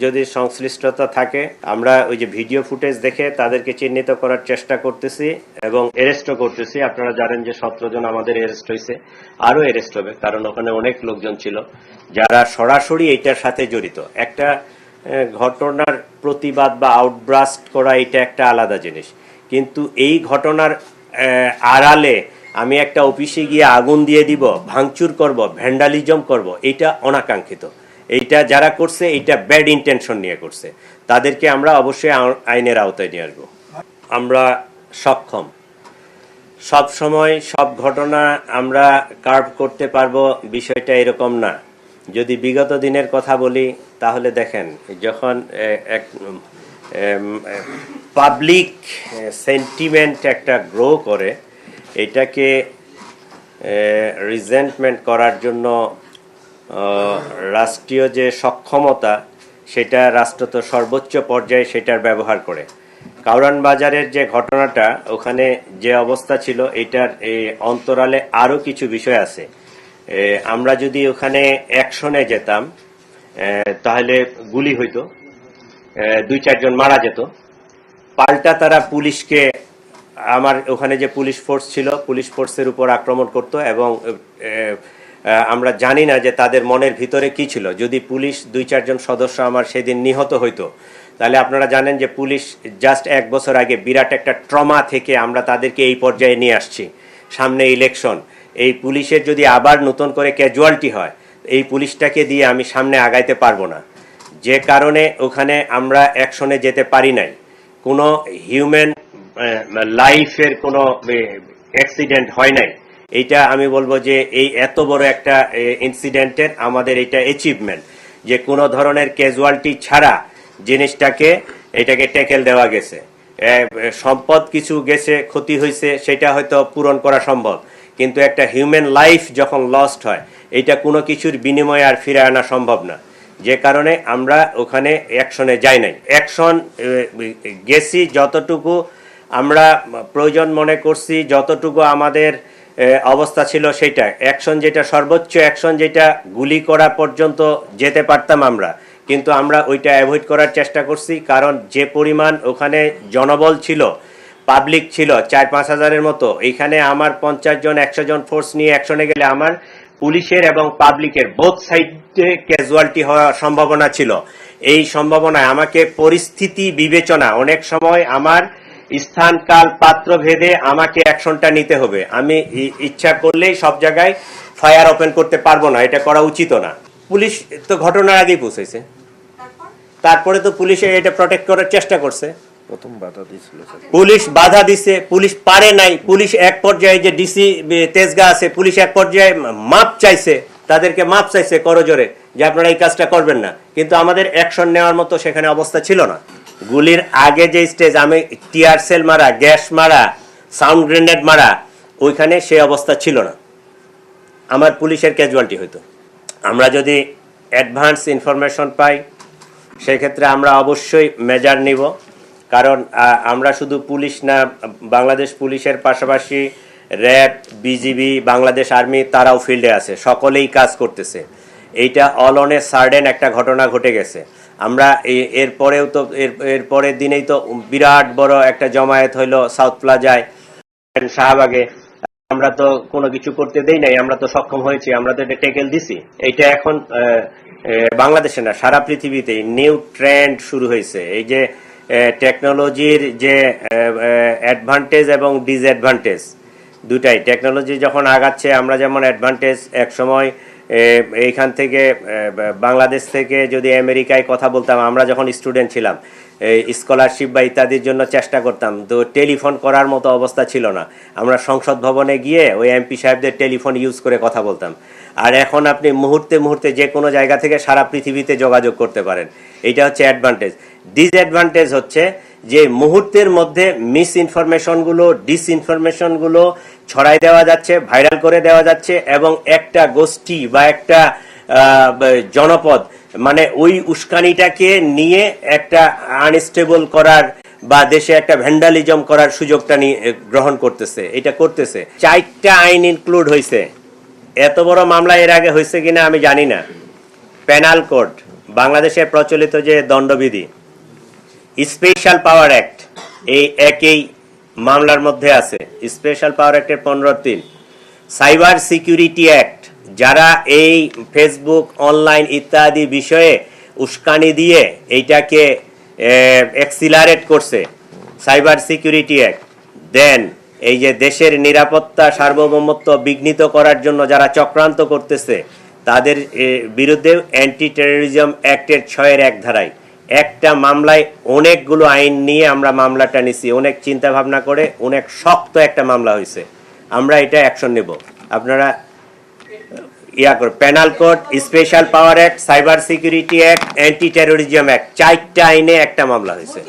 যদি সংশ্লিষ্টতা থাকে আমরা ওই যে ভিডিও ফুটেজ দেখে তাদেরকে চিহ্নিত করার চেষ্টা করতেছি এবং অ্যারেস্টও করতেছি। আপনারা জানেন যে 17 জন আমাদের অ্যারেস্ট হয়েছে, আরো অ্যারেস্ট হবে, কারণ ওখানে অনেক লোকজন ছিল যারা সরাসরি এইটার সাথে জড়িত। একটা ঘটনার প্রতিবাদ বা আউটব্রাস্ট করা এটা একটা আলাদা জিনিস, কিন্তু এই ঘটনার আড়ালে আমি একটা অফিসে গিয়ে আগুন দিয়ে দিব, ভাঙচুর করব, ভ্যান্ডালিজম করব, এটা অনাকাঙ্ক্ষিত। এইটা যারা করছে এটা ব্যাড ইন্টেনশন নিয়ে করছে, তাদেরকে আমরা অবশ্যই আইনের আওতায় নিয়ে আসবো। আমরা সক্ষম সব সময় সব ঘটনা আমরা কার্ভ করতে পারবো, বিষয়টা এরকম না। যদি বিগত দিনের কথা বলি তাহলে দেখেন, যখন এক পাবলিক সেন্টিমেন্ট একটা গ্রো করে, এটাকে রিজেন্টমেন্ট করার জন্য রাষ্ট্রীয় যে সক্ষমতা, সেটা রাষ্ট্র তো সর্বোচ্চ পর্যায়ে সেটার ব্যবহার করে। কাউরান বাজারের যে ঘটনাটা, ওখানে যে অবস্থা ছিল, এটার অন্তরালে আরও কিছু বিষয় আছে। আমরা যদি ওখানে অ্যাকশনে যেতাম তাহলে গুলি হইতো, 2-4 জন মারা যেত। পাল্টা তারা পুলিশকে, আমার ওখানে যে পুলিশ ফোর্স ছিল, পুলিশ ফোর্সের উপর আক্রমণ করত এবং আমরা জানি না যে তাদের মনের ভিতরে কি ছিল। যদি পুলিশ 2-4 জন সদস্য আমার সেদিন নিহত হইতো, তাহলে আপনারা জানেন যে পুলিশ জাস্ট 1 বছর আগে বিরাট একটা ট্রমা থেকে আমরা তাদেরকে এই পর্যায়ে নিয়ে আসছি। সামনে ইলেকশন, এই পুলিশের যদি আবার নতুন করে ক্যাজুয়ালিটি হয়, এই পুলিশটাকে দিয়ে আমি সামনে আগাইতে পারবো না। যে কারণে ওখানে আমরা অ্যাকশনে যেতে পারি নাই। কোনো হিউম্যান লাইফের কোনো অ্যাক্সিডেন্ট হয় নাই। এইটা আমি বলবো যে এই এত বড় একটা ইনসিডেন্টের আমাদের এটা অ্যাচিভমেন্ট, যে কোনো ধরনের ক্যাজুয়ালিটি ছাড়া জিনিসটাকে এটাকে ট্যাকেল দেওয়া গেছে। সম্পদ কিছু গেছে, ক্ষতি হয়েছে, সেটা হয়তো পূরণ করা সম্ভব, কিন্তু একটা হিউম্যান লাইফ যখন লস্ট হয়, এটা কোনো কিছুর বিনিময়ে আর ফিরে আনা সম্ভব না। যে কারণে আমরা ওখানে অ্যাকশনে যাই নাই। অ্যাকশন গেছি যতটুকু আমরা প্রয়োজন মনে করছি, যতটুকু আমাদের অবস্থা ছিল সেটা। অ্যাকশন যেটা সর্বোচ্চ অ্যাকশন, যেটা গুলি করা পর্যন্ত যেতে পারতাম আমরা, কিন্তু আমরা ওইটা অ্যাভয়েড করার চেষ্টা করছি। কারণ যে পরিমাণ ওখানে জনবল ছিল, পাবলিক ছিল 4-5 হাজারের মতো, এইখানে আমার 50 জন 100 জন ফোর্স নিয়ে অ্যাকশনে গেলে আমার পুলিশের এবং পাবলিকের বোথ সাইডে ক্যাজুয়ালিটি হওয়ার সম্ভাবনা ছিল। এই সম্ভাবনায় আমাকে পরিস্থিতি বিবেচনা, অনেক সময় আমার স্থান কাল পাত্র ভেদে আমাকে অ্যাকশনটা নিতে হবে। আমি ইচ্ছা করলেই সব জায়গায় ফায়ার ওপেন করতে পারবো না, এটা করা উচিত না। পুলিশ তো ঘটনার আগেই পৌঁছেছে, তারপরে তো পুলিশ এটা প্রটেক্ট করার চেষ্টা করছে। প্রথম বাধা দিয়েছিল, পুলিশ বাধা দিছে, পুলিশ পারে নাই। পুলিশ এক পর্যায়ে, যে ডিসি তেজগাঁ আছে, পুলিশ এক পর্যায়ে মাপ চাইছে, তাদেরকে মাপ চাইছে করজোরে যে আপনারা এই কাজটা করবেন না, কিন্তু আমাদের অ্যাকশন নেওয়ার মতো সেখানে অবস্থা ছিল না। গুলির আগে যে স্টেজ, আমি টিয়ার সেল মারা, গ্যাস মারা, সাউন্ড গ্রেনেড মারা, ওইখানে সেই অবস্থা ছিল না। আমার পুলিশের ক্যাজুয়ালিটি হইতো। আমরা যদি অ্যাডভান্স ইনফরমেশন পাই, সেক্ষেত্রে আমরা অবশ্যই মেজার নিব। কারণ আমরা শুধু পুলিশ না, বাংলাদেশ পুলিশের পাশাপাশি র্যাব, বিজিবি, বাংলাদেশ আর্মি, তারাও ফিল্ডে আছে, সকলেই কাজ করতেছে। এইটা অল অন এ সার্ডেন একটা ঘটনা ঘটে গেছে। আমরা এরপরেও তো এর পরের দিনেই তো বিরাট বড় একটা জমায়েত হইলো সাউথ প্লাজায়, শাহবাগে। আমরা তো কোনো কিছু করতে দেই নাই, আমরা তো সক্ষম হয়েছি, আমরা তো এটা টেকেল দিছি। এইটা এখন বাংলাদেশে না, সারা পৃথিবীতে নিউ ট্রেন্ড শুরু হয়েছে। এই যে টেকনোলজির যে অ্যাডভান্টেজ এবং ডিসঅ্যাডভান্টেজ দুটাই, টেকনোলজি যখন আগাচ্ছে, আমরা যেমন অ্যাডভান্টেজ, এক সময় এইখান থেকে বাংলাদেশ থেকে যদি আমেরিকায় কথা বলতাম, আমরা যখন স্টুডেন্ট ছিলাম, স্কলারশিপ বা ইত্যাদির জন্য চেষ্টা করতাম, তো টেলিফোন করার মতো অবস্থা ছিল না। আমরা সংসদ ভবনে গিয়ে ওই এমপি সাহেবদের টেলিফোন ইউজ করে কথা বলতাম। আর এখন আপনি মুহূর্তে মুহূর্তে যে কোনো জায়গা থেকে সারা পৃথিবীতে যোগাযোগ করতে পারেন। এইটা হচ্ছে অ্যাডভান্টেজ। ডিসঅ্যাডভান্টেজ হচ্ছে যে মুহূর্তের মধ্যে মিস ইনফরমেশনগুলো, ডিসইনফরমেশনগুলো ছড়াই দেওয়া যাচ্ছে, ভাইরাল করে দেওয়া যাচ্ছে, এবং একটা গোষ্ঠী বা একটা জনপদ, মানে ওই উস্কানিটাকে নিয়ে একটা আনস্টেবল করার বা দেশে একটা ভ্যান্ডালিজম করার সুযোগটা নিয়ে গ্রহণ করতেছে। এটা করতেছে। 4টা আইন ইনক্লুড হয়েছে। এত বড় মামলা এর আগে হয়েছে কিনা আমি জানি না। পেনাল কোড, বাংলাদেশের প্রচলিত যে দণ্ডবিধি স্পেশাল পাওয়ার অ্যাক্ট এই একই মামলার মধ্যে আছে। স্পেশাল পাওয়ার অ্যাক্টের 15(3), সাইবার সিকিউরিটি অ্যাক্ট, যারা এই ফেসবুক অনলাইন ইত্যাদি বিষয়ে উস্কানি দিয়ে এইটাকে এক্সিলারেট করছে, সাইবার সিকিউরিটি অ্যাক্ট। দেন এই যে দেশের নিরাপত্তা সার্বভৌমত্ব বিঘ্নিত করার জন্য যারা চক্রান্ত করতেছে তাদের বিরুদ্ধে অ্যান্টি টেরোরিজম অ্যাক্টের 6(1) ধারায় একটা মামলায় অনেকগুলো আইন নিয়ে আমরা মামলাটা নিছি, অনেক চিন্তা ভাবনা করে অনেক শক্ত একটা মামলা হয়েছে। আমরা এটা অ্যাকশন নেব। আপনারা পেনাল কোড, স্পেশাল পাওয়ার act, cyber security act, anti terrorism act, 4টা আইনে একটা মামলা হয়েছে।